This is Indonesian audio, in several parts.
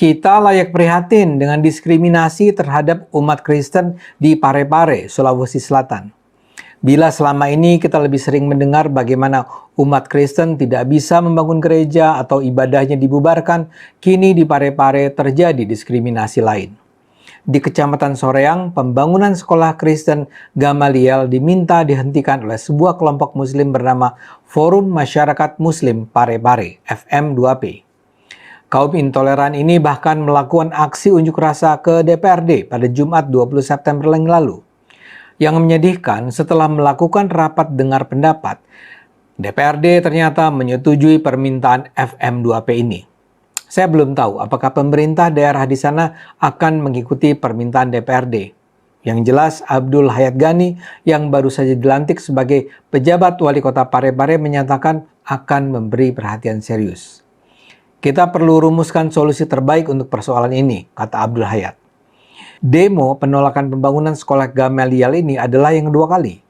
Kita layak prihatin dengan diskriminasi terhadap umat Kristen di Parepare, Sulawesi Selatan. Bila selama ini kita lebih sering mendengar bagaimana umat Kristen tidak bisa membangun gereja atau ibadahnya dibubarkan, kini di Parepare terjadi diskriminasi lain. Di Kecamatan Soreang, pembangunan sekolah Kristen Gamaliel diminta dihentikan oleh sebuah kelompok Muslim bernama Forum Masyarakat Muslim Parepare, FM2P. Kaum intoleran ini bahkan melakukan aksi unjuk rasa ke DPRD pada Jumat 20 September yang lalu. Yang menyedihkan, setelah melakukan rapat dengar pendapat, DPRD ternyata menyetujui permintaan FM2P ini. Saya belum tahu apakah pemerintah daerah di sana akan mengikuti permintaan DPRD. Yang jelas, Abdul Hayat Ghani yang baru saja dilantik sebagai pejabat wali kota Parepare menyatakan akan memberi perhatian serius. Kita perlu rumuskan solusi terbaik untuk persoalan ini, kata Abdul Hayat. Demo penolakan pembangunan sekolah Gamaliel ini adalah yang kedua kali.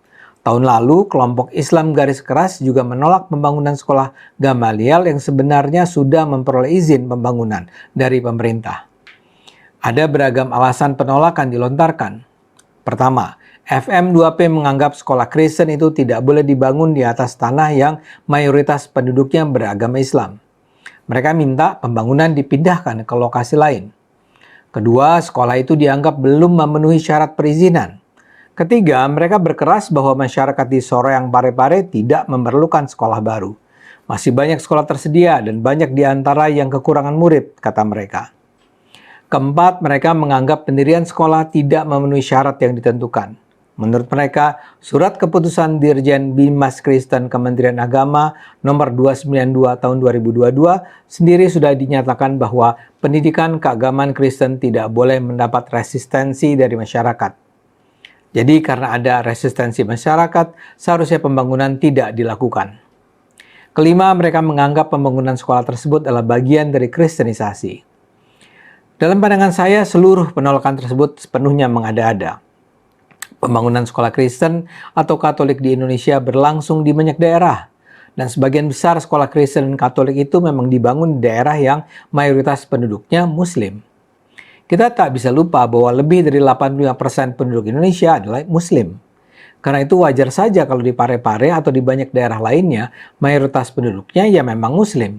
Tahun lalu, kelompok Islam garis keras juga menolak pembangunan sekolah Gamaliel yang sebenarnya sudah memperoleh izin pembangunan dari pemerintah. Ada beragam alasan penolakan dilontarkan. Pertama, FM2P menganggap sekolah Kristen itu tidak boleh dibangun di atas tanah yang mayoritas penduduknya beragama Islam. Mereka minta pembangunan dipindahkan ke lokasi lain. Kedua, sekolah itu dianggap belum memenuhi syarat perizinan. Ketiga, mereka berkeras bahwa masyarakat di Soreang Parepare tidak memerlukan sekolah baru. Masih banyak sekolah tersedia dan banyak di antara yang kekurangan murid, kata mereka. Keempat, mereka menganggap pendirian sekolah tidak memenuhi syarat yang ditentukan. Menurut mereka, surat keputusan Dirjen Bimas Kristen Kementerian Agama nomor 292 tahun 2022 sendiri sudah dinyatakan bahwa pendidikan keagamaan Kristen tidak boleh mendapat resistensi dari masyarakat. Jadi karena ada resistensi masyarakat, seharusnya pembangunan tidak dilakukan. Kelima, mereka menganggap pembangunan sekolah tersebut adalah bagian dari kristenisasi. Dalam pandangan saya, seluruh penolakan tersebut sepenuhnya mengada-ada. Pembangunan sekolah Kristen atau Katolik di Indonesia berlangsung di banyak daerah. Dan sebagian besar sekolah Kristen dan Katolik itu memang dibangun di daerah yang mayoritas penduduknya Muslim. Kita tak bisa lupa bahwa lebih dari 85% penduduk Indonesia adalah Muslim. Karena itu wajar saja kalau di Parepare atau di banyak daerah lainnya, mayoritas penduduknya ya memang Muslim.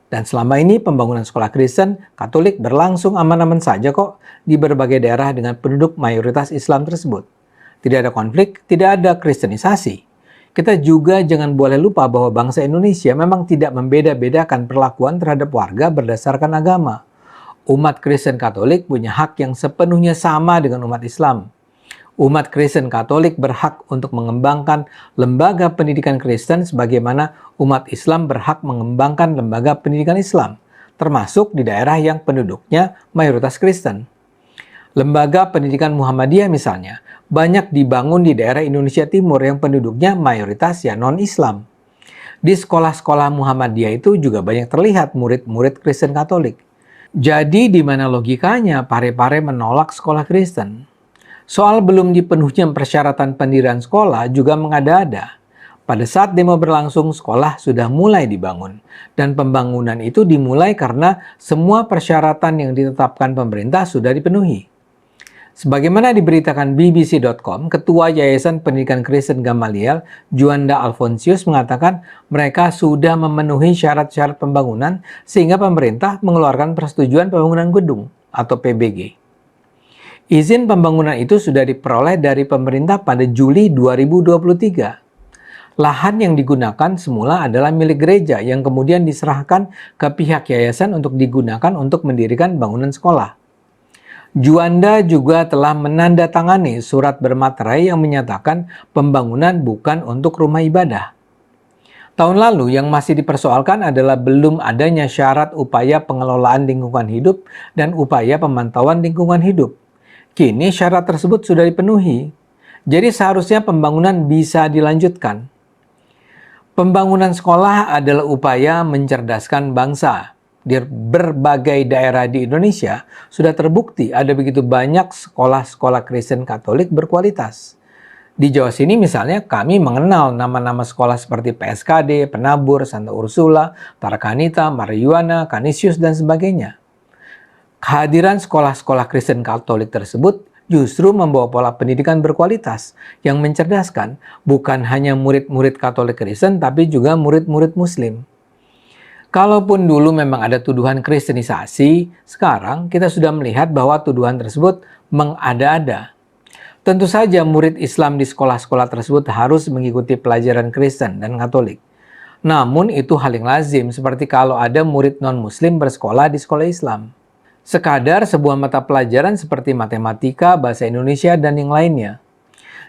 Dan selama ini pembangunan sekolah Kristen Katolik berlangsung aman-aman saja kok di berbagai daerah dengan penduduk mayoritas Islam tersebut. Tidak ada konflik, tidak ada kristenisasi. Kita juga jangan boleh lupa bahwa bangsa Indonesia memang tidak membeda-bedakan perlakuan terhadap warga berdasarkan agama. Umat Kristen Katolik punya hak yang sepenuhnya sama dengan umat Islam. Umat Kristen Katolik berhak untuk mengembangkan lembaga pendidikan Kristen sebagaimana umat Islam berhak mengembangkan lembaga pendidikan Islam, termasuk di daerah yang penduduknya mayoritas Kristen. Lembaga pendidikan Muhammadiyah misalnya, banyak dibangun di daerah Indonesia Timur yang penduduknya mayoritas ya non-Islam. Di sekolah-sekolah Muhammadiyah itu juga banyak terlihat murid-murid Kristen Katolik. Jadi di mana logikanya Parepare menolak sekolah Kristen? Soal belum dipenuhinya persyaratan pendirian sekolah juga mengada-ada. Pada saat demo berlangsung, sekolah sudah mulai dibangun. Dan pembangunan itu dimulai karena semua persyaratan yang ditetapkan pemerintah sudah dipenuhi. Sebagaimana diberitakan BBC.com, Ketua Yayasan Pendidikan Kristen Gamaliel, Juanda Alfonsius mengatakan mereka sudah memenuhi syarat-syarat pembangunan sehingga pemerintah mengeluarkan persetujuan pembangunan gedung atau PBG. Izin pembangunan itu sudah diperoleh dari pemerintah pada Juli 2023. Lahan yang digunakan semula adalah milik gereja yang kemudian diserahkan ke pihak yayasan untuk digunakan untuk mendirikan bangunan sekolah. Juanda juga telah menandatangani surat bermaterai yang menyatakan pembangunan bukan untuk rumah ibadah. Tahun lalu yang masih dipersoalkan adalah belum adanya syarat upaya pengelolaan lingkungan hidup dan upaya pemantauan lingkungan hidup. Kini syarat tersebut sudah dipenuhi, jadi seharusnya pembangunan bisa dilanjutkan. Pembangunan sekolah adalah upaya mencerdaskan bangsa. Di berbagai daerah di Indonesia sudah terbukti ada begitu banyak sekolah-sekolah Kristen Katolik berkualitas. Di Jawa sini misalnya kami mengenal nama-nama sekolah seperti PSKD, Penabur, Santa Ursula, Tarakanita, Marijuana, Canisius, dan sebagainya. Kehadiran sekolah-sekolah Kristen Katolik tersebut justru membawa pola pendidikan berkualitas yang mencerdaskan bukan hanya murid-murid Katolik Kristen tapi juga murid-murid Muslim. Kalaupun dulu memang ada tuduhan kristenisasi, sekarang kita sudah melihat bahwa tuduhan tersebut mengada-ada. Tentu saja murid Islam di sekolah-sekolah tersebut harus mengikuti pelajaran Kristen dan Katolik. Namun itu hal yang lazim seperti kalau ada murid non-Muslim bersekolah di sekolah Islam. Sekadar sebuah mata pelajaran seperti matematika, bahasa Indonesia, dan yang lainnya.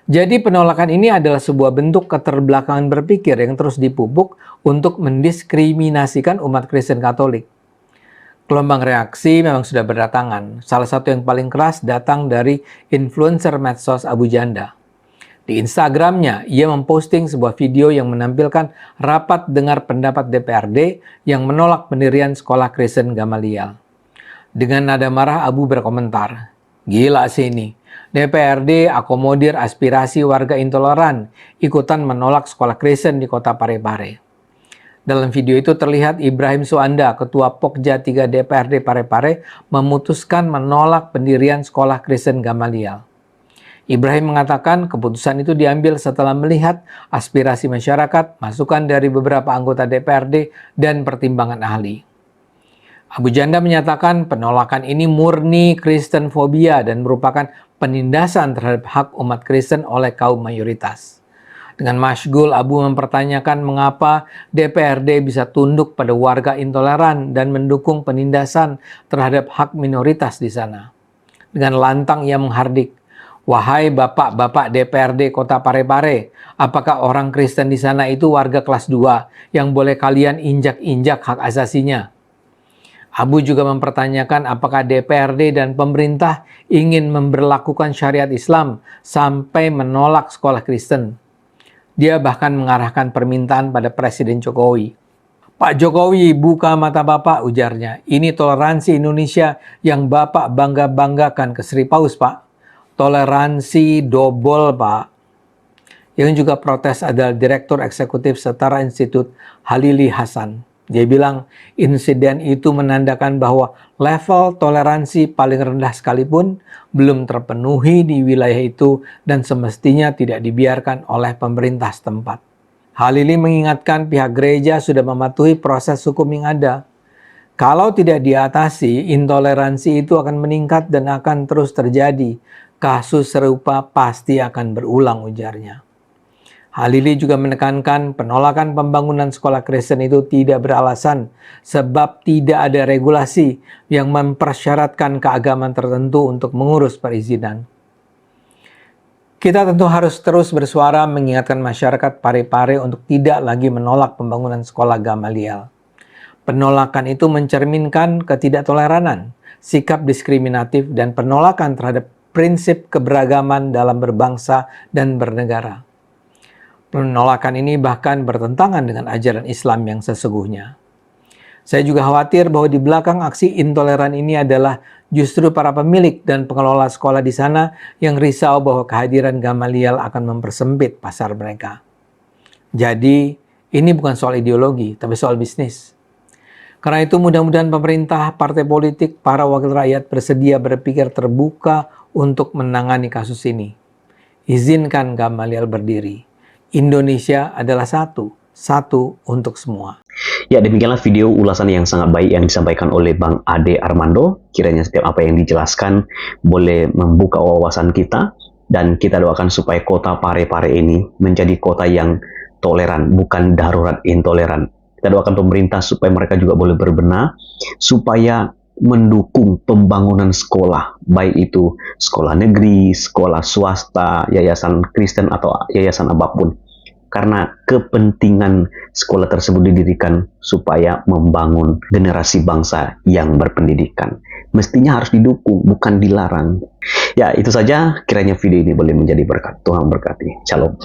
Jadi penolakan ini adalah sebuah bentuk keterbelakangan berpikir yang terus dipupuk untuk mendiskriminasikan umat Kristen Katolik. Gelombang reaksi memang sudah berdatangan. Salah satu yang paling keras datang dari influencer medsos Abu Janda. Di Instagramnya, ia memposting sebuah video yang menampilkan rapat dengar pendapat DPRD yang menolak pendirian sekolah Kristen Gamaliel. Dengan nada marah, Abu berkomentar, "Gila sih ini, DPRD akomodir aspirasi warga intoleran, ikutan menolak sekolah Kristen di kota Parepare." Dalam video itu terlihat Ibrahim Suanda, Ketua Pokja 3 DPRD Parepare, memutuskan menolak pendirian sekolah Kristen Gamaliel. Ibrahim mengatakan keputusan itu diambil setelah melihat aspirasi masyarakat, masukan dari beberapa anggota DPRD, dan pertimbangan ahli. Abu Janda menyatakan penolakan ini murni Kristen fobia dan merupakan penindasan terhadap hak umat Kristen oleh kaum mayoritas. Dengan masyghul, Abu mempertanyakan mengapa DPRD bisa tunduk pada warga intoleran dan mendukung penindasan terhadap hak minoritas di sana. Dengan lantang ia menghardik, "Wahai bapak-bapak DPRD Kota Parepare, apakah orang Kristen di sana itu warga kelas 2 yang boleh kalian injak-injak hak asasinya?" Abu juga mempertanyakan apakah DPRD dan pemerintah ingin memberlakukan syariat Islam sampai menolak sekolah Kristen. Dia bahkan mengarahkan permintaan pada Presiden Jokowi. "Pak Jokowi, buka mata Bapak," ujarnya. "Ini toleransi Indonesia yang Bapak bangga-banggakan ke Sri Paus, Pak. Toleransi dobol, Pak." Yang juga protes adalah Direktur Eksekutif Setara Institut Halili Hasan. Dia bilang insiden itu menandakan bahwa level toleransi paling rendah sekalipun belum terpenuhi di wilayah itu dan semestinya tidak dibiarkan oleh pemerintah setempat. Halili mengingatkan pihak gereja sudah mematuhi proses hukum yang ada. Kalau tidak diatasi, intoleransi itu akan meningkat dan akan terus terjadi. Kasus serupa pasti akan berulang, ujarnya. Halili juga menekankan penolakan pembangunan sekolah Kristen itu tidak beralasan sebab tidak ada regulasi yang mempersyaratkan keagamaan tertentu untuk mengurus perizinan. Kita tentu harus terus bersuara mengingatkan masyarakat Parepare untuk tidak lagi menolak pembangunan sekolah Gamaliel. Penolakan itu mencerminkan ketidaktoleranan, sikap diskriminatif, dan penolakan terhadap prinsip keberagaman dalam berbangsa dan bernegara. Penolakan ini bahkan bertentangan dengan ajaran Islam yang sesungguhnya. Saya juga khawatir bahwa di belakang aksi intoleran ini adalah justru para pemilik dan pengelola sekolah di sana yang risau bahwa kehadiran Gamaliel akan mempersempit pasar mereka. Jadi, ini bukan soal ideologi, tapi soal bisnis. Karena itu mudah-mudahan pemerintah, partai politik, para wakil rakyat bersedia berpikir terbuka untuk menangani kasus ini. Izinkan Gamaliel berdiri. Indonesia adalah satu untuk semua. Ya, demikianlah video ulasan yang sangat baik yang disampaikan oleh Bang Ade Armando. Kiranya setiap apa yang dijelaskan boleh membuka wawasan kita, dan kita doakan supaya kota Parepare ini menjadi kota yang toleran, bukan darurat intoleran. Kita doakan pemerintah supaya mereka juga boleh berbenah, supaya mendukung pembangunan sekolah, baik itu sekolah negeri, sekolah swasta, yayasan Kristen atau yayasan apapun. Karena kepentingan sekolah tersebut didirikan supaya membangun generasi bangsa yang berpendidikan. Mestinya harus didukung, bukan dilarang. Ya, itu saja, kiranya video ini boleh menjadi berkat. Tuhan berkati. Shalom.